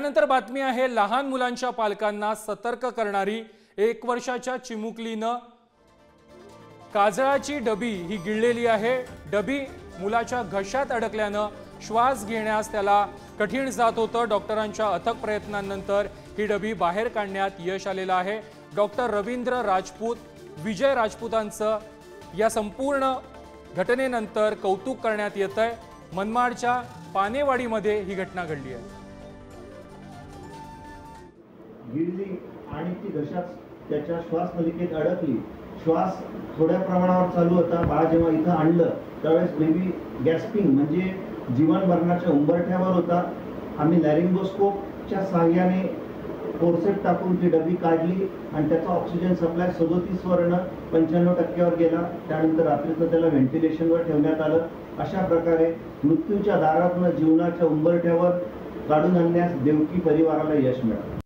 त्यानंतर बातमी आहे लहान मुलांच्या पालकांना सतर्क करणारी। 1 वर्षाच्या चिमुकलीनं काजळाची डबी ही गिळलेली आहे। डबी मुलाच्या घशात अडकल्यानं श्वास घेण्यास त्याला कठीण जात होतं। डॉक्टरांच्या अथक प्रयत्नांनंतर ही डबी बाहेर काढण्यात यश आलेलं आहे। डॉक्टर रवींद्र राजपूत, विजय राजपूतांचं या संपूर्ण घटनेनंतर कौतुक करण्यात येतंय। मनमाडच्या पानेवाडीमध्ये ही घटना घडली आहे। गिळली आणि ती घशात त्याच्या श्वासनलिकेत अडकली। श्वास थोड्या प्रमाणावर चालू होता। बाळ जेव्हा इथं आणलं त्यावेळेस बेबी गॅस्पिंग म्हणजे जीवन मरणाच्या उंबरठ्यावर होता। आम्ही लॅरिंगोस्कोपच्या सहाय्याने फोर्सेप टाकून ती डबी काढली आणि त्याचा ऑक्सिजन सप्लाय 37 वरनं 95% गेला। त्यानंतर रात्रीचं त्याला व्हेंटिलेशनवर ठेवण्यात आलं। अशा प्रकारे मृत्यूच्या दारातून जीवनाच्या उंबरठ्यावर काढून आणण्यास देवकी परिवाराला यश मिळालं।